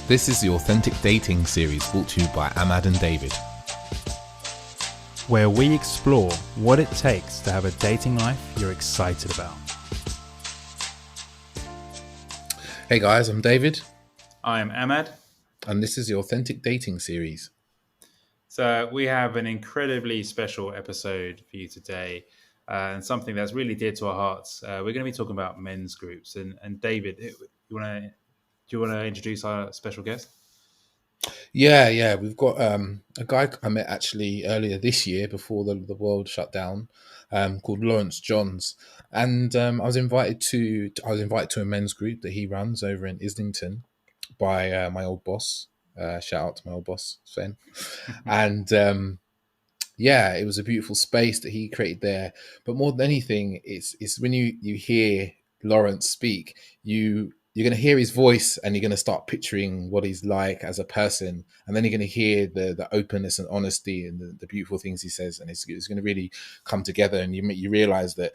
This is the Authentic Dating series brought to you by Ahmad and David, where we explore what it takes to have a dating life you're excited about. Hey guys, I'm David. I am Ahmad. And this is the Authentic Dating series. So we have an incredibly special episode for you today, and something that's really dear to our hearts. We're going to be talking about men's groups. And David, do you want to introduce our special guest? Yeah. We've got a guy I met actually earlier this year before the world shut down, called Lawrence Johns, and I was invited to a men's group that he runs over in Islington by my old boss. Shout out to my old boss, Sven. And it was a beautiful space that he created there. But more than anything, it's when you hear Lawrence speak, you're going to hear his voice and you're going to start picturing what he's like as a person. And then you're going to hear the openness and honesty and the beautiful things he says. And it's going to really come together. And you realize that,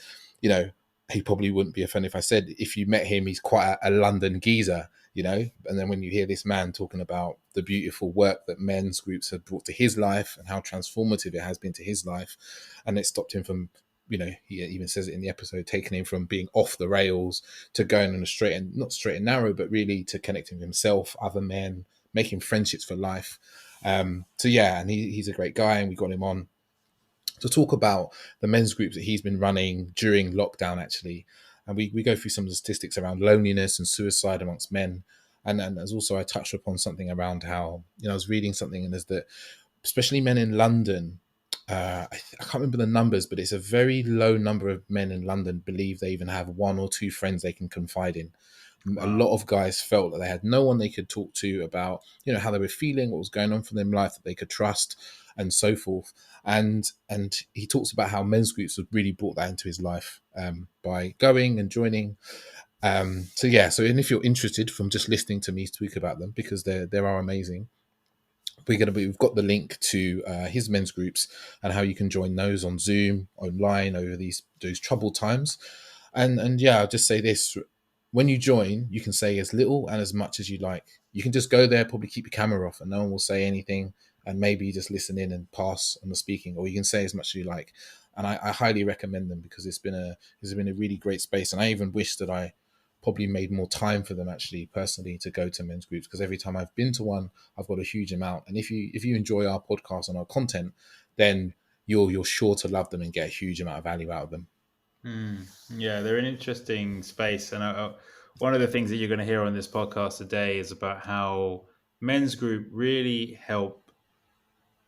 he probably wouldn't be offended if I said, if you met him, he's quite a London geezer, and then when you hear this man talking about the beautiful work that men's groups have brought to his life and how transformative it has been to his life, and it stopped him from, he even says it in the episode, taking him from being off the rails to going on not straight and narrow, but really to connecting with himself, other men, making friendships for life. And he's a great guy, and we got him on to talk about the men's groups that he's been running during lockdown, actually. And we go through some of the statistics around loneliness and suicide amongst men. And as also I touched upon something around how, I was reading something, and there's that, especially men in London, I can't remember the numbers, but it's a very low number of men in London believe they even have one or two friends they can confide in. Wow. A lot of guys felt that they had no one they could talk to about, how they were feeling, what was going on for them in life, that they could trust, and so forth. And he talks about how men's groups have really brought that into his life by going and joining. And if you're interested from just listening to me speak about them, because they are amazing, we've got the link to his men's groups and how you can join those on Zoom, online, over those troubled times. And I'll just say this: when you join, you can say as little and as much as you like. You can just go there, probably keep your camera off, and no one will say anything, and maybe just listen in and pass on the speaking, or you can say as much as you like. And I highly recommend them, because it's been a really great space. And I even wish that I probably made more time for them, actually, personally, to go to men's groups, because every time I've been to one, I've got a huge amount. And if you enjoy our podcast and our content, then you're sure to love them and get a huge amount of value out of them. Yeah, they're an interesting space. And one of the things that you're going to hear on this podcast today is about how men's group really help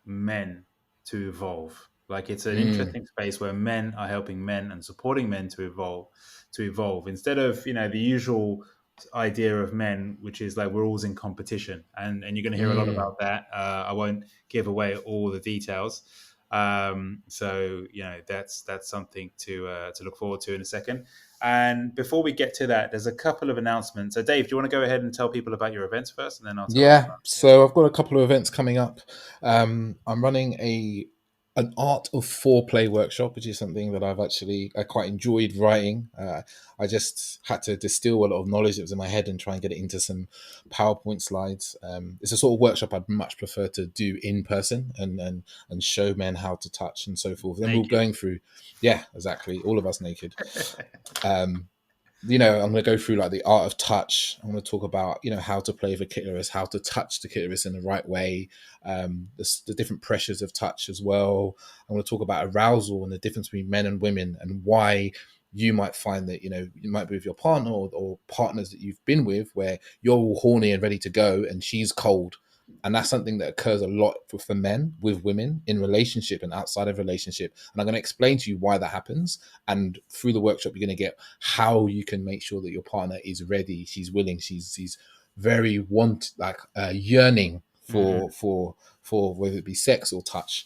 men to evolve. Like, it's an interesting space where men are helping men and supporting men to evolve instead of, the usual idea of men, which is like we're always in competition. And you're going to hear a lot about that. I won't give away all the details. That's something to look forward to in a second. And before we get to that, there's a couple of announcements. So Dave, do you want to go ahead and tell people about your events first, and then I'll tell So I've got a couple of events coming up. I'm running an art of foreplay workshop, which is something that I quite enjoyed writing. I just had to distill a lot of knowledge that was in my head and try and get it into some PowerPoint slides. It's a sort of workshop I'd much prefer to do in person and show men how to touch and so forth. Then we're going through, exactly, all of us naked. I'm going to go through like the art of touch. I'm going to talk about, how to play with the clitoris, how to touch the clitoris in the right way, the different pressures of touch as well. I'm going to talk about arousal and the difference between men and women, and why you might find that, you might be with your partner or partners that you've been with where you're all horny and ready to go and she's cold. And that's something that occurs a lot for men with women in relationship and outside of relationship. And I'm going to explain to you why that happens. And through the workshop, you're going to get how you can make sure that your partner is ready. She's willing. She's very yearning for whether it be sex or touch.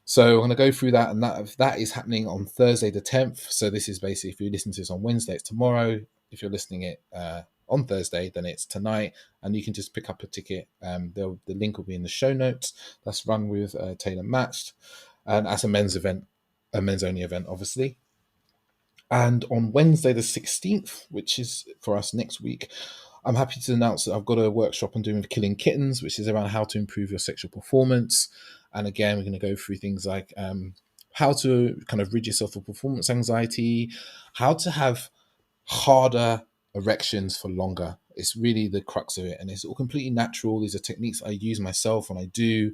So I'm going to go through that. And that is happening on Thursday the 10th. So this is basically, if you listen to this on Wednesday, it's tomorrow. If you're listening it on Thursday, then it's tonight, and you can just pick up a ticket. The link will be in the show notes. That's run with Taylor Matched, and as a men's event, a men's only event, obviously. And on Wednesday the 16th, which is for us next week, I'm happy to announce that I've got a workshop I'm doing with Killing Kittens, which is around how to improve your sexual performance. And again, we're going to go through things like how to kind of rid yourself of performance anxiety, how to have harder erections for longer. It's really the crux of it, and it's all completely natural. These are techniques I use myself when I do.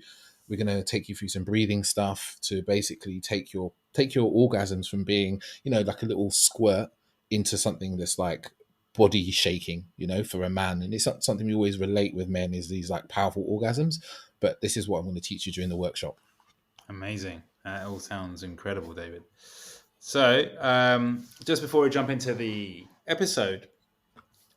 We're going to take you through some breathing stuff to basically take your orgasms from being, like a little squirt into something that's like body shaking, for a man. And it's not something we always relate with men, is these like powerful orgasms. But this is what I'm going to teach you during the workshop. Amazing. That all sounds incredible, David. So, just before we jump into the episode,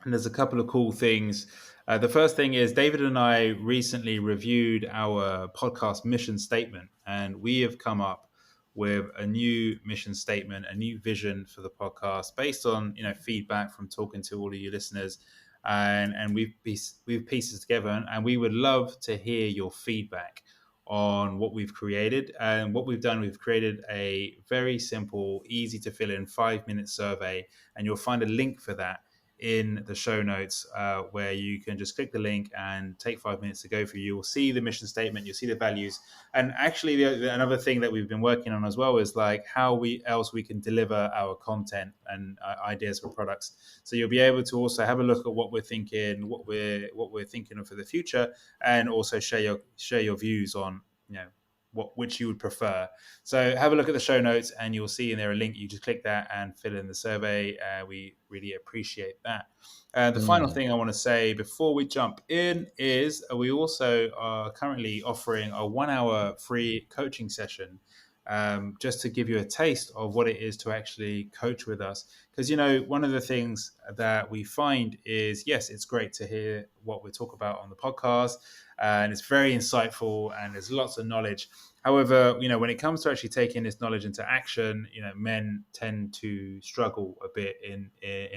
and there's a couple of cool things. The first thing is David and I recently reviewed our podcast mission statement, and we have come up with a new mission statement, a new vision for the podcast based on feedback from talking to all of you listeners, and we've pieced it together, and we would love to hear your feedback on what we've created. And what we've done, we've created a very simple, easy to fill in 5-minute survey, and you'll find a link for that in the show notes, where you can just click the link and take 5 minutes to go through. You will see the mission statement, you'll see the values, and actually another thing that we've been working on as well is like how we can deliver our content and ideas for products. So you'll be able to also have a look at what we're thinking, what we're thinking of for the future, and also share your views on which you would prefer. So have a look at the show notes, and you'll see in there a link. You just click that and fill in the survey. We really appreciate that. The final thing I want to say before we jump in is we also are currently offering a 1-hour free coaching session, just to give you a taste of what it is to actually coach with us. Because, one of the things that we find is, yes, it's great to hear what we talk about on the podcast, and it's very insightful and there's lots of knowledge. However, when it comes to actually taking this knowledge into action, men tend to struggle a bit in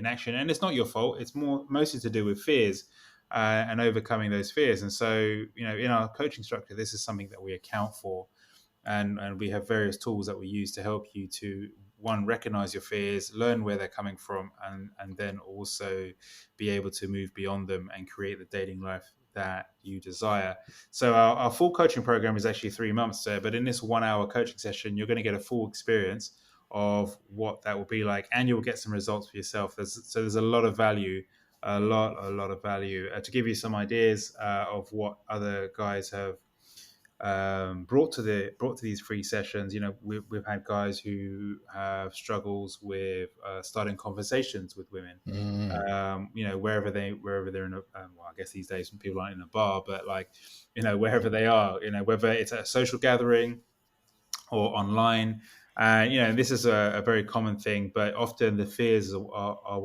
action, and it's not your fault. It's mostly to do with fears, and overcoming those fears. And so, in our coaching structure, this is something that we account for, and we have various tools that we use to help you to, one, recognize your fears, learn where they're coming from, and then also be able to move beyond them and create the dating life that you desire. So our full coaching program is actually 3 months, but in this 1-hour coaching session, you're going to get a full experience of what that will be like, and you'll get some results for yourself. There's a lot of value, a lot of value. To give you some ideas of what other guys have brought to these free sessions, we've had guys who have struggles with starting conversations with women, wherever they're in well, I guess these days people aren't in a bar, but like, wherever they are, whether it's at a social gathering or online. And this is a very common thing, but often the fears are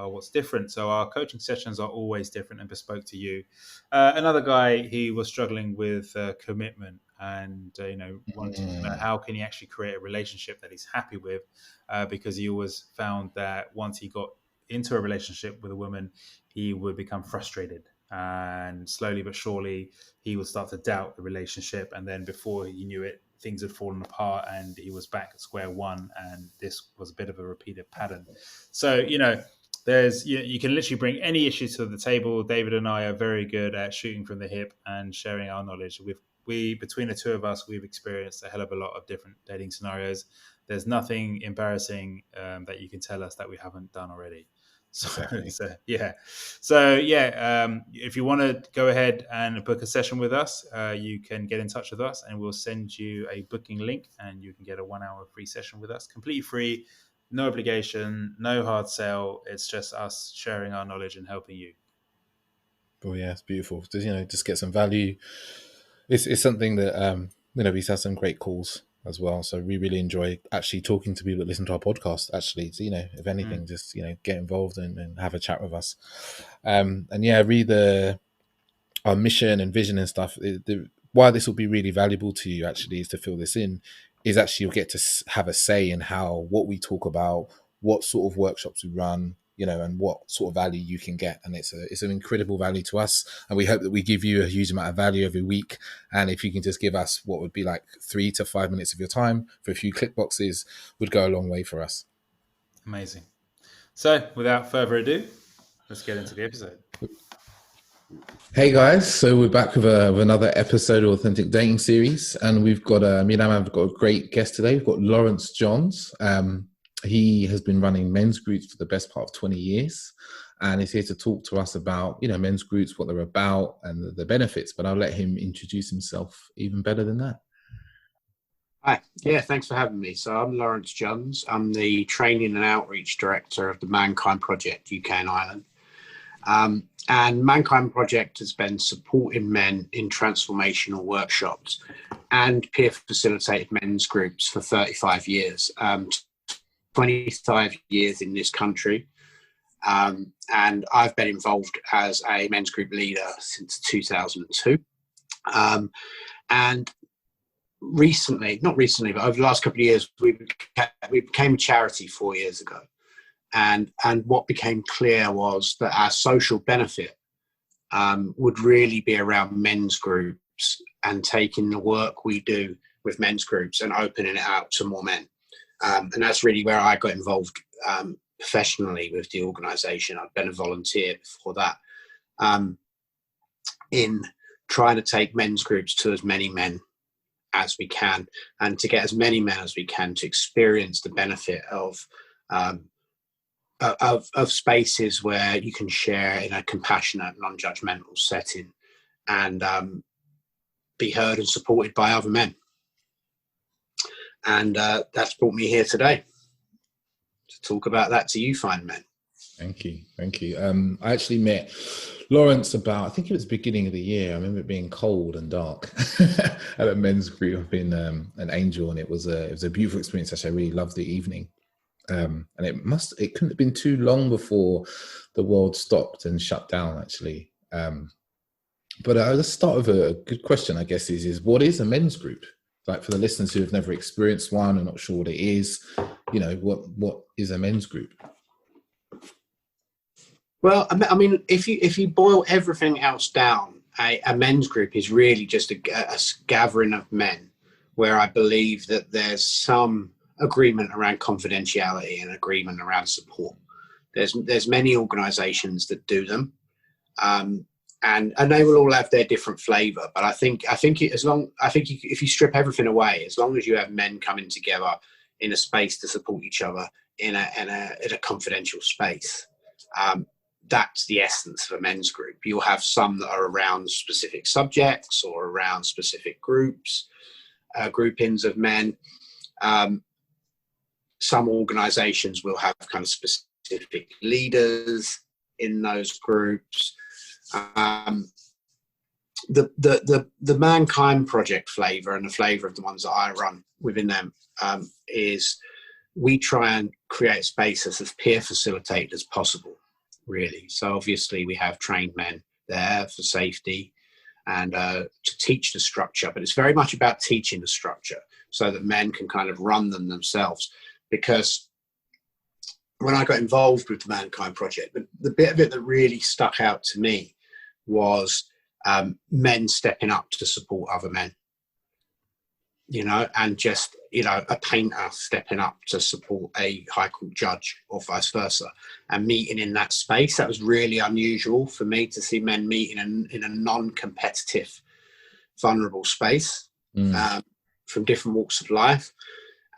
what's different. So our coaching sessions are always different and bespoke to you. Another guy, he was struggling with commitment, and wanting to know how can he actually create a relationship that he's happy with, because he always found that once he got into a relationship with a woman, he would become frustrated, and slowly but surely he would start to doubt the relationship, and then before he knew it, things had fallen apart and he was back at square one, and this was a bit of a repeated pattern. So there's you can literally bring any issue to the table. David and I are very good at shooting from the hip and sharing our knowledge. We between the two of us, we've experienced a hell of a lot of different dating scenarios. There's nothing embarrassing that you can tell us that we haven't done already. So, if you want to go ahead and book a session with us, you can get in touch with us, and we'll send you a booking link, and you can get a 1-hour free session with us, completely free, no obligation, no hard sell. It's just us sharing our knowledge and helping you. Oh yeah, it's beautiful. Just get some value. It's something that we've had some great calls as well. So we really enjoy actually talking to people that listen to our podcast. Actually, so, if anything, just get involved and have a chat with us. Read our mission and vision and stuff. Why this will be really valuable to you actually is to fill this in. Is actually you'll get to have a say in what we talk about, what sort of workshops we run, and what sort of value you can get. And it's an incredible value to us. And we hope that we give you a huge amount of value every week. And if you can just give us what would be like 3 to 5 minutes of your time for a few click boxes, would go a long way for us. Amazing. So without further ado, let's get into the episode. Hey guys, so we're back with another episode of Authentic Dating Series, and we've got me and Amman have got a great guest today. We've got Lawrence Johns. He has been running men's groups for the best part of 20 years, and is here to talk to us about men's groups, what they're about, and the benefits. But I'll let him introduce himself even better than that. Hi, yeah, thanks for having me. So I'm Lawrence Johns. I'm the Training and Outreach Director of the Mankind Project UK and Ireland. And Mankind Project has been supporting men in transformational workshops and peer facilitated men's groups for 35 years, 25 years in this country. And I've been involved as a men's group leader since 2002. And not recently, but over the last couple of years, we became a charity 4 years ago. And what became clear was that our social benefit would really be around men's groups and taking the work we do with men's groups and opening it out to more men. And that's really where I got involved professionally with the organisation. I've been a volunteer before that in trying to take men's groups to as many men as we can, and to get as many men as we can to experience the benefit of spaces where you can share in a compassionate, non-judgmental setting and be heard and supported by other men. And that's brought me here today to talk about that to you fine men. Thank you. I actually met Lawrence I think it was the beginning of the year. I remember it being cold and dark at a men's group in an Angel, and it was a beautiful experience. Actually, I really loved the evening. And it couldn't have been too long before the world stopped and shut down, actually. But let's start with a good question, I guess, is what is a men's group? Like, for the listeners who have never experienced one and not sure what it is, what is a men's group? Well, I mean, if you boil everything else down, a men's group is really just a gathering of men where I believe that there's some agreement around confidentiality and agreement around support. There's many organisations that do them, and they will all have their different flavour. But I think if you strip everything away, as long as you have men coming together in a space to support each other in a confidential space, that's the essence of a men's group. You'll have some that are around specific subjects or around specific groups, groupings of men. Some organisations will have kind of specific leaders in those groups. The Mankind Project flavour and the flavour of the ones that I run within them is we try and create a space that's as peer facilitated as possible, really. So obviously we have trained men there for safety and to teach the structure, but it's very much about teaching the structure so that men can kind of run them themselves. Because when I got involved with the Mankind Project, the bit of it that really stuck out to me was men stepping up to support other men, and just, a painter stepping up to support a High Court judge or vice versa, and meeting in that space. That was really unusual for me to see men meeting in a non-competitive, vulnerable space from different walks of life.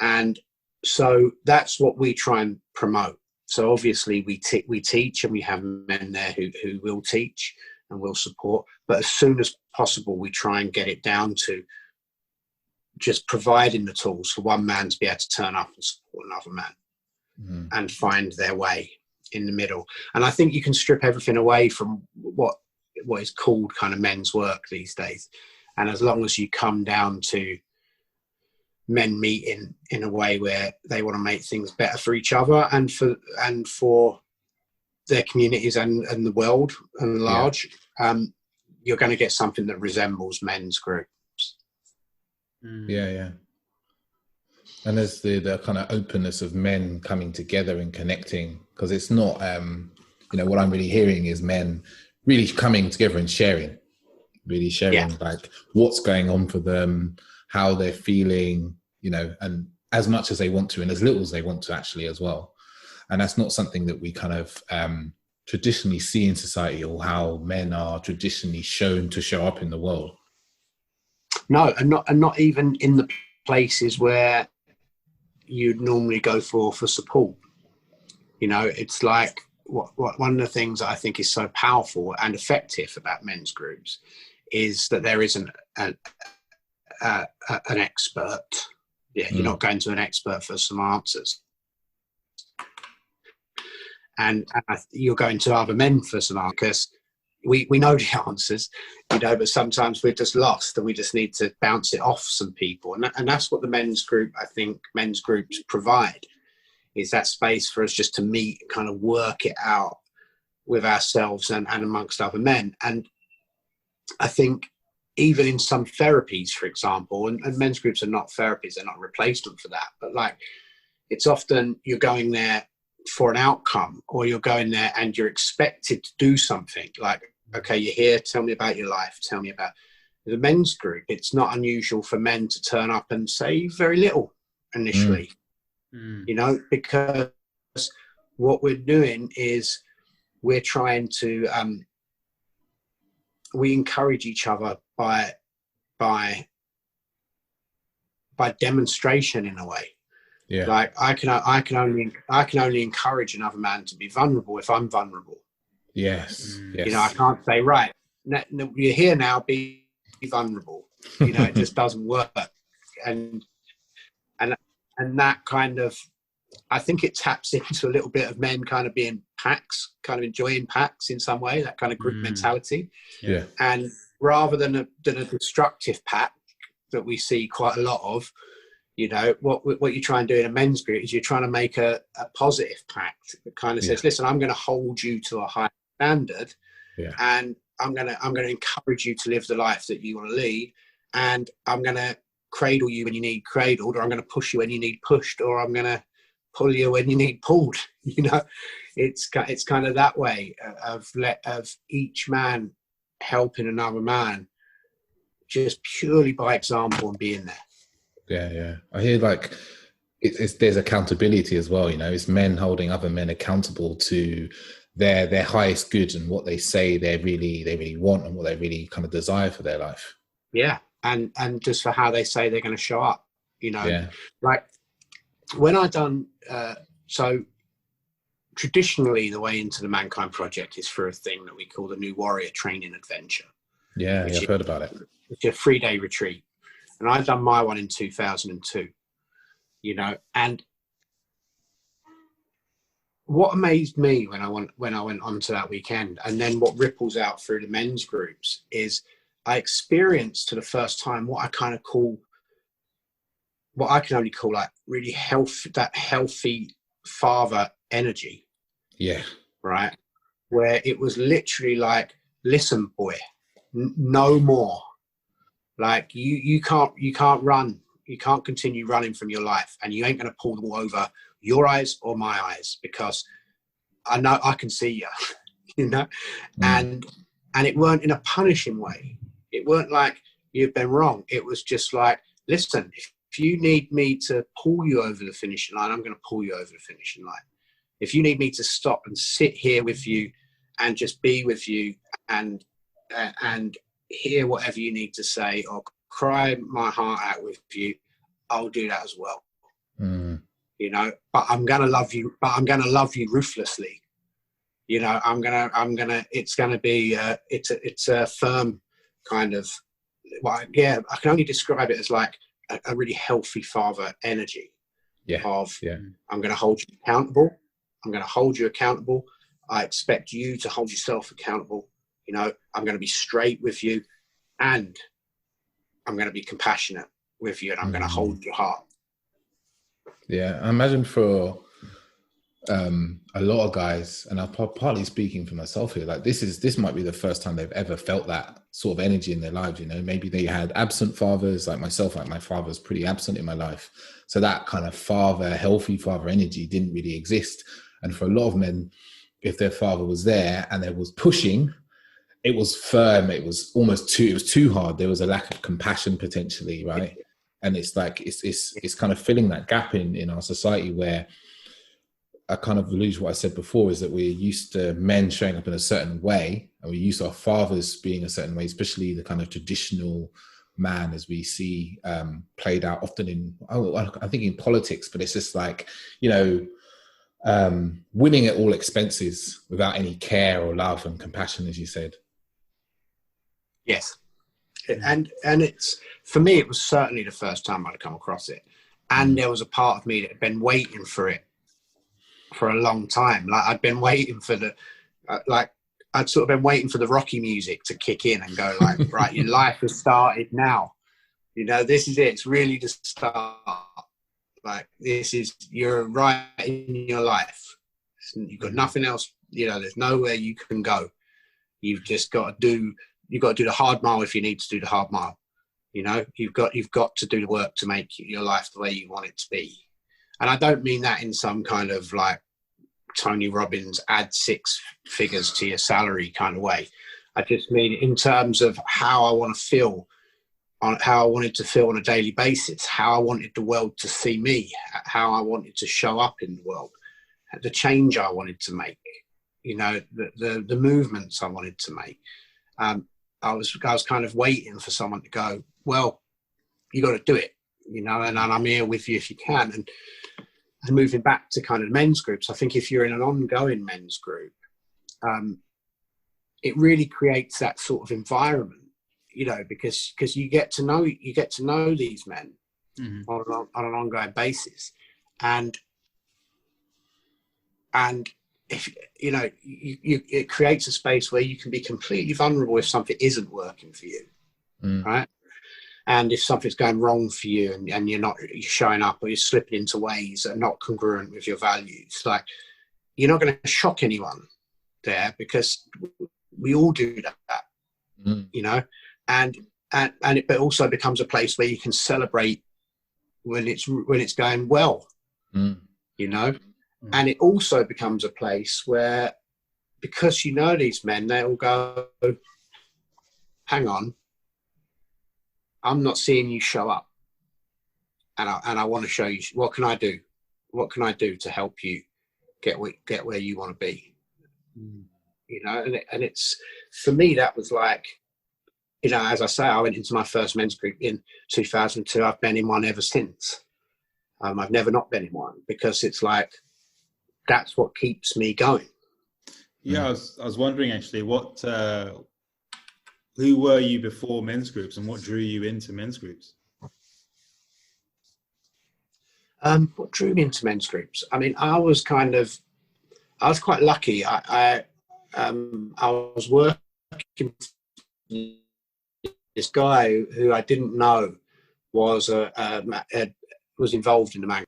And so that's what we try and promote. So obviously we teach, and we have men there who will teach and will support. But as soon as possible, we try and get it down to just providing the tools for one man to be able to turn up and support another man and find their way in the middle. And I think you can strip everything away from what is called kind of men's work these days. And as long as you come down to men meeting in a way where they want to make things better for each other and for their communities and the world and large, you're going to get something that resembles men's groups. Yeah. And there's the kind of openness of men coming together and connecting, because it's not, what I'm really hearing is men really coming together and sharing like what's going on for them, how they're feeling, and as much as they want to and as little as they want to actually as well. And that's not something that we kind of traditionally see in society, or how men are traditionally shown to show up in the world. No, and not even in the places where you'd normally go for support. You know, it's like what one of the things that I think is so powerful and effective about men's groups is that there isn't an expert. Yeah, you're not going to an expert for some answers, and you're going to other men for some answers, because we know the answers, you know, but sometimes we're just lost and we just need to bounce it off some people, and that's what the men's group, I think, men's groups provide, is that space for us just to meet, kind of work it out with ourselves and amongst other men. And I think even in some therapies, for example, and men's groups are not therapies, they're not a replacement for that, but like, it's often you're going there for an outcome, or you're going there and you're expected to do something. Like, okay, you're here, tell me about your life, tell me about the men's group. It's not unusual for men to turn up and say very little initially, you know, because what we're doing is we're trying to, we encourage each other by demonstration, in a way. Yeah. Like I can only encourage another man to be vulnerable if I'm vulnerable. Yes. Yes. You know, I can't say, right, you're here now, be vulnerable. You know, it just doesn't work. And that kind of, I think it taps into a little bit of men kind of being packs, kind of enjoying packs in some way, that kind of group mentality. Yeah. And rather than a destructive pack that we see quite a lot of, you know, what you try and do in a men's group is you're trying to make a positive pact that kind of says, listen, I'm going to hold you to a high standard, and I'm going to encourage you to live the life that you want to lead, and I'm going to cradle you when you need cradled, or I'm going to push you when you need pushed, or I'm going to pull you when you need pulled. You know, it's kind of that way of each man helping another man just purely by example and being there. Yeah. I hear like there's accountability as well. You know, it's men holding other men accountable to their highest good and what they say they really want and what they really kind of desire for their life. Yeah, and just for how they say they're going to show up. You know, Yeah. like when I done so. Traditionally, the way into the Mankind Project is through a thing that we call the New Warrior Training Adventure. Yeah, I've heard about it. It's a 3-day retreat. And I done my one in 2002, you know, and what amazed me when I went onto that weekend, and then what ripples out through the men's groups, is I experienced for the first time what I can only call like really healthy father energy. Yeah. Right. Where it was literally like, listen, boy, no more. Like you can't run. You can't continue running from your life, and you ain't going to pull the wool over your eyes or my eyes, because I know I can see you, you know, and it weren't in a punishing way. It weren't like you've been wrong. It was just like, listen, if you need me to pull you over the finishing line, I'm going to pull you over the finishing line. If you need me to stop and sit here with you and just be with you and hear whatever you need to say, or cry my heart out with you, I'll do that as well. You know, but I'm going to love you, ruthlessly. You know, it's going to be, it's a firm kind of, well, yeah, I can only describe it as like a really healthy father energy. I'm going to hold you accountable. I'm going to hold you accountable. I expect you to hold yourself accountable. You know, I'm going to be straight with you, and I'm going to be compassionate with you, and I'm going to hold your heart. Yeah, I imagine for a lot of guys, and I'm partly speaking for myself here, like this might be the first time they've ever felt that sort of energy in their lives. You know, maybe they had absent fathers, like myself. Like my father's pretty absent in my life, so that kind of healthy father energy didn't really exist. And for a lot of men, if their father was there and there was pushing, it was firm. It was too hard. There was a lack of compassion potentially, right? And it's like it's kind of filling that gap in our society where I kind of allude to what I said before, is that we're used to men showing up in a certain way, and we're used to our fathers being a certain way, especially the kind of traditional man, as we see played out often in, I think in politics, but it's just like, winning at all expenses without any care or love and compassion, as you said. Yes. And it's, for me, it was certainly the first time I'd come across it. And there was a part of me that had been waiting for it for a long time. Like I'd been waiting for I'd sort of been waiting for the Rocky music to kick in and go like, right, your life has started now. This is it. It's really the start. Like you're right in your life. You've got nothing else. There's nowhere you can go. You've just got to do the hard mile if you need to do the hard mile. You've got to do the work to make your life the way you want it to be. And I don't mean that in some kind of like Tony Robbins add 6 figures to your salary kind of way. I just mean in terms of how I want to feel, on how I wanted to feel on a daily basis, how I wanted the world to see me, how I wanted to show up in the world, the change I wanted to make, the movements I wanted to make. I was kind of waiting for someone to go, well, you got to do it, and I'm here with you if you can. And moving back to kind of men's groups, I think if you're in an ongoing men's group, it really creates that sort of environment, because you get to know these men on an ongoing basis, and if it creates a space where you can be completely vulnerable if something isn't working for you, right? And if something's going wrong for you and you're showing up, or you're slipping into ways that are not congruent with your values, like you're not going to shock anyone there, because we all do that, and it also becomes a place where you can celebrate when it's going well, and it also becomes a place where, because these men, they'll go, hang on, I'm not seeing you show up, and I want to show you, what can I do? What can I do to help you get where you want to be? And it's, for me, that was like, as I say, I went into my first men's group in 2002. I've been in one ever since. I've never not been in one, because it's like, that's what keeps me going. Yeah, I was wondering actually, who were you before men's groups, and what drew you into men's groups? What drew me into men's groups? I mean, I was quite lucky. I was working with this guy who I didn't know was involved in the magazine.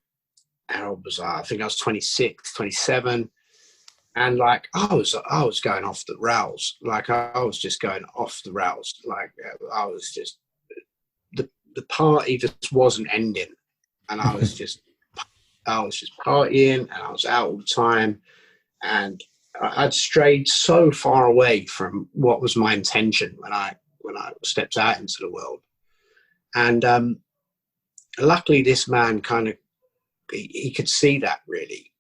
How old was I? I think I was 26, 27. And like, I was going off the rails. Like I was just going off the rails. Like I was just, the party just wasn't ending. And I was just partying, and I was out all the time. And I'd strayed so far away from what was my intention when I stepped out into the world. And luckily this man he could see that really.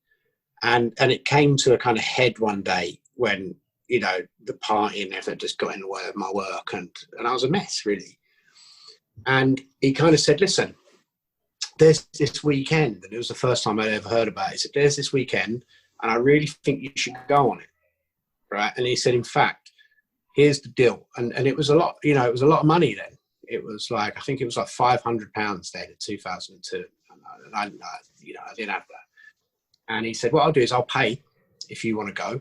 And it came to a kind of head one day when, the partying effort just got in the way of my work, and I was a mess really. And he kind of said, listen, there's this weekend, and it was the first time I'd ever heard about it. He said, there's this weekend, and I really think you should go on it. Right. And he said, in fact, here's the deal. And it was a lot, it was a lot of money then. It was like, I think it was like £500 then in 2002. And I didn't have that. And he said, what I'll do is I'll pay if you want to go.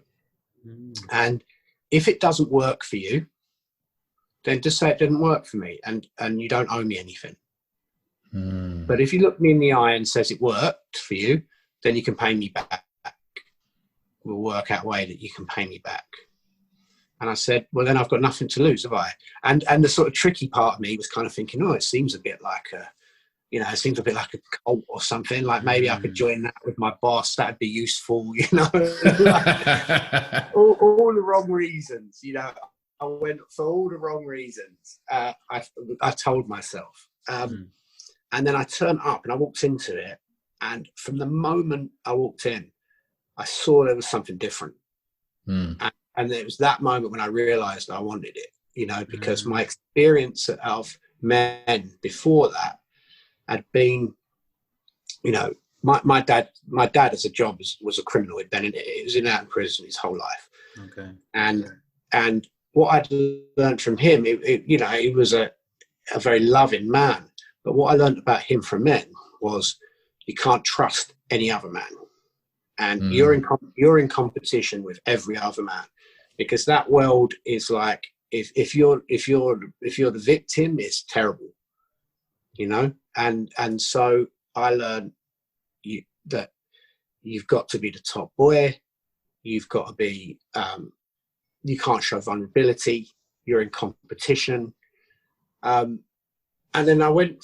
And if it doesn't work for you, then just say it didn't work for me, and you don't owe me anything. But if you look me in the eye and says it worked for you, then you can pay me back. We'll work out a way that you can pay me back. And I said, well, then I've got nothing to lose, have I? And the sort of tricky part of me was kind of thinking, it seems a bit like a cult or something. Like maybe I could join that with my boss. That'd be useful, like, all the wrong reasons, I went for all the wrong reasons. I told myself. And then I turned up and I walked into it. And from the moment I walked in, I saw there was something different. Mm. And it was that moment when I realized I wanted it, because my experience of men before that had been, my dad as a job was a criminal. He'd been he was in and out of prison his whole life. Okay. And what I'd learned from him, he was a very loving man. But what I learned about him from men was you can't trust any other man, and you're in competition with every other man, because that world is like, if you're the victim, it's terrible, And so I learned that you've got to be the top boy. You've got to be. You can't show vulnerability. You're in competition. And then I went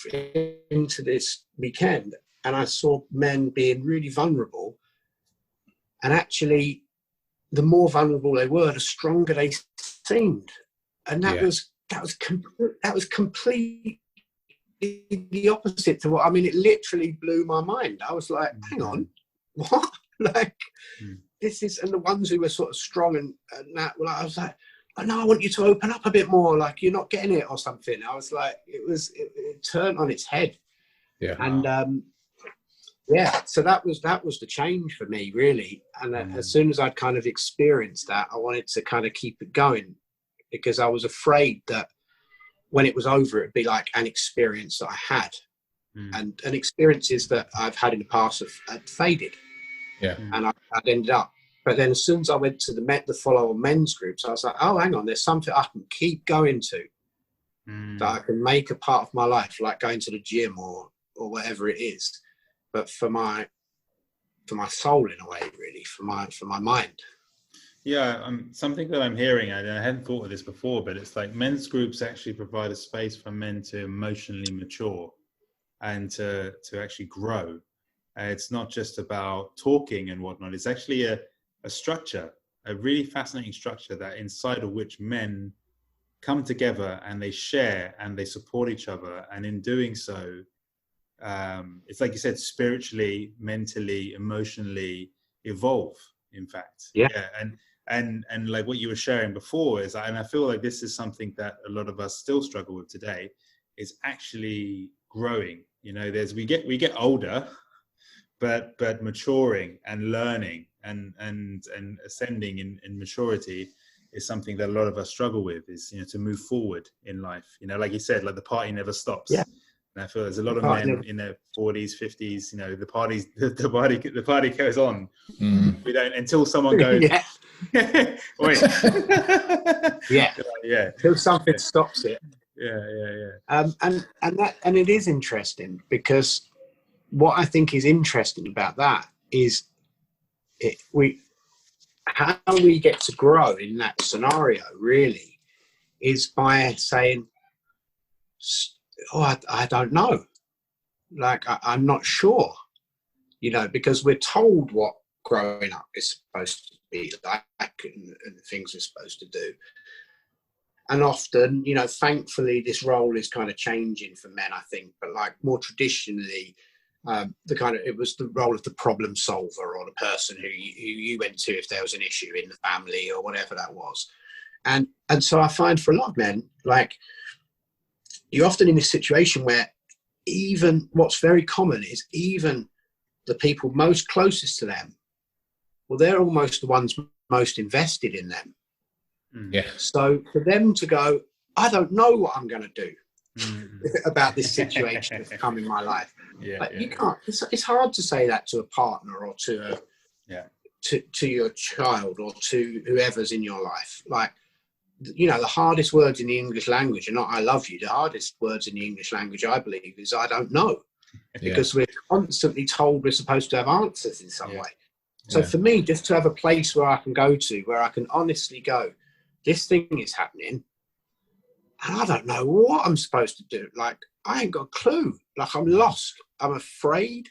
into this weekend and I saw men being really vulnerable. And actually, the more vulnerable they were, the stronger they seemed. And that was completely the opposite to what, it literally blew my mind. I was like, hang on, what? This is, and the ones who were sort of strong and that, I was like, oh no, I want you to open up a bit more, like you're not getting it or something. I was like, it turned on its head. Yeah. And so that was the change for me, really. And as soon as I'd kind of experienced that, I wanted to kind of keep it going, because I was afraid that when it was over, it'd be like an experience that I had. And experiences that I've had in the past have faded. Yeah. And I'd ended up. But then as soon as I went to the follow-on men's groups, I was like, oh, hang on, there's something I can keep going to that I can make a part of my life, like going to the gym or whatever it is. But for my soul, in a way, really, for my mind. Yeah, something that I'm hearing, and I hadn't thought of this before, but it's like men's groups actually provide a space for men to emotionally mature and to actually grow. It's not just about talking and whatnot. It's actually a structure, a really fascinating structure, that inside of which men come together and they share and they support each other. And in doing so, it's like you said, spiritually, mentally, emotionally evolve, in fact. Yeah. And like what you were sharing before is, and I feel like this is something that a lot of us still struggle with today, is actually growing. We get older, but maturing and learning and ascending in maturity is something that a lot of us struggle with, is, to move forward in life. Like you said, like the party never stops. Yeah. And I feel there's a lot of men in their 40s, 50s, the party goes on. We don't, until someone goes, wait. Yeah. Until something stops it. Yeah. And it is interesting, because what I think is interesting about that is how we get to grow in that scenario, really, is by saying, oh, I don't know. Like, I'm not sure, because we're told what growing up is supposed to be like and things we're supposed to do. And often, thankfully, this role is kind of changing for men, I think. But like more traditionally, it was the role of the problem solver, or the person who you went to if there was an issue in the family or whatever that was. And so I find for a lot of men, like, you're often in this situation where even what's very common is even the people most closest to them, well, they're almost the ones most invested in them. Yeah. So for them to go, I don't know what I'm going to do about this situation that's come in my life. You can't. It's hard to say that to a partner or to your child or to whoever's in your life. Like, the hardest words in the English language are not "I love you." The hardest words in the English language, I believe, is "I don't know," because we're constantly told we're supposed to have answers in some way. So for me, just to have a place where I can go to, where I can honestly go, this thing is happening, and I don't know what I'm supposed to do. Like, I ain't got a clue. Like, I'm lost. I'm afraid.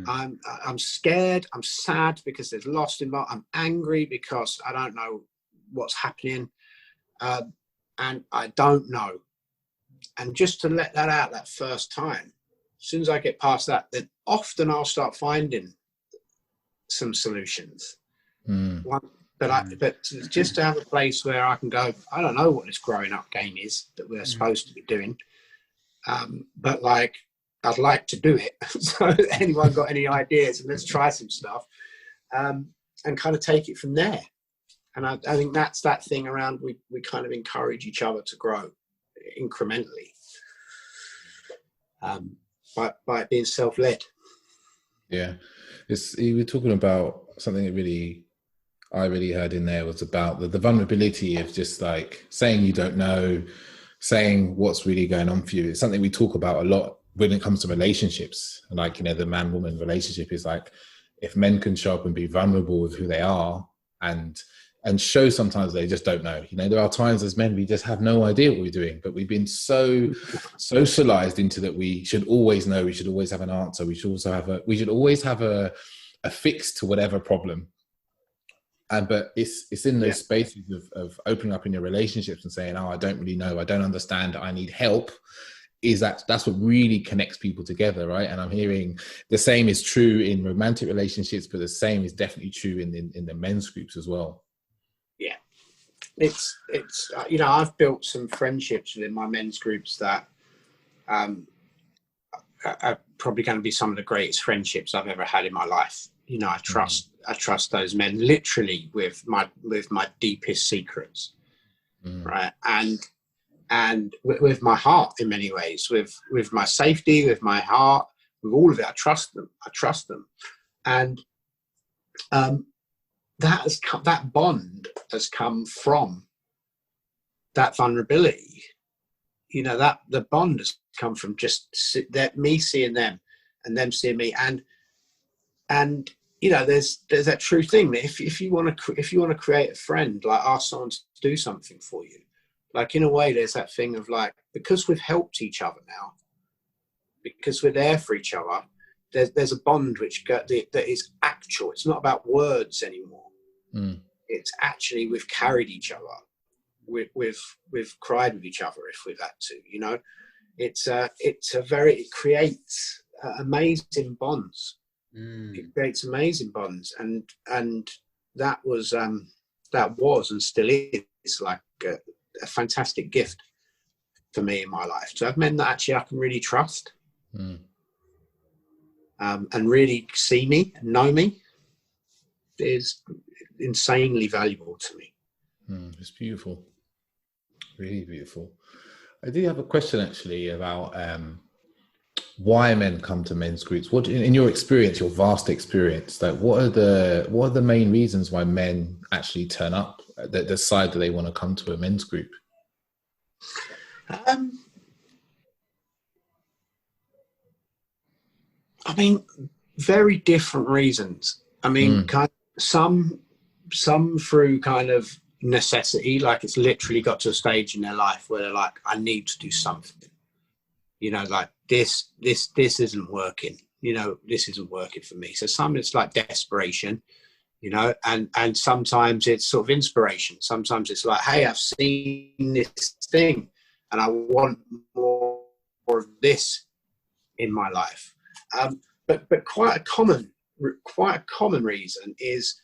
I'm scared. I'm sad because there's loss involved. I'm angry because I don't know what's happening. And I don't know. And just to let that out that first time, as soon as I get past that, then often I'll start finding some solutions. Mm. But just to have a place where I can go, I don't know what this growing up game is that we're supposed to be doing, but like I'd like to do it. So anyone got any ideas? And let's try some stuff, and kind of take it from there. And I think that's that thing around we kind of encourage each other to grow incrementally, by being self-led. Yeah, you were talking about something that I really heard in there was about the vulnerability of just like saying you don't know, saying what's really going on for you. It's something we talk about a lot when it comes to relationships. Like, the man-woman relationship is like, if men can show up and be vulnerable with who they are and show sometimes they just don't know. There are times as men we just have no idea what we're doing, but we've been so socialized into that we should always know, we should always have an answer, we should always have a fix to whatever problem. But it's in those spaces of opening up in your relationships and saying, oh, I don't really know, I don't understand, I need help. That's what really connects people together, right? And I'm hearing the same is true in romantic relationships, but the same is definitely true in the men's groups as well. Yeah, it's I've built some friendships within my men's groups that are probably going to be some of the greatest friendships I've ever had in my life. I trust those men literally with my deepest secrets, right? And with my heart in many ways, with my safety, with my heart, with all of it. I trust them. And that bond has come from that vulnerability. That the bond has come from just me seeing them and them seeing me. And there's that true thing that if you want to create a friend, like ask someone to do something for you. Like, in a way, there's that thing of like, because we've helped each other now, because we're there for each other, there's a bond that is actual. It's not about words anymore. It's actually, we've carried each other. We've cried with each other if we've had to. It creates amazing bonds. It creates amazing bonds, and that was and still is like a fantastic gift for me in my life, to have men that actually I can really trust, and really see me and know me is insanely valuable to me. It's beautiful, really beautiful. I do have a question actually about why men come to men's groups. What, in your experience, your vast experience, like what are the main reasons why men actually turn up, that decide that they want to come to a men's group? I mean, very different reasons. I mean, kind of, some through kind of necessity, like it's literally got to a stage in their life where they're like, I need to do something. Like this isn't working. This isn't working for me. So some it's like desperation, and sometimes it's sort of inspiration. Sometimes it's like, hey, I've seen this thing and I want more of this in my life. But quite a common reason is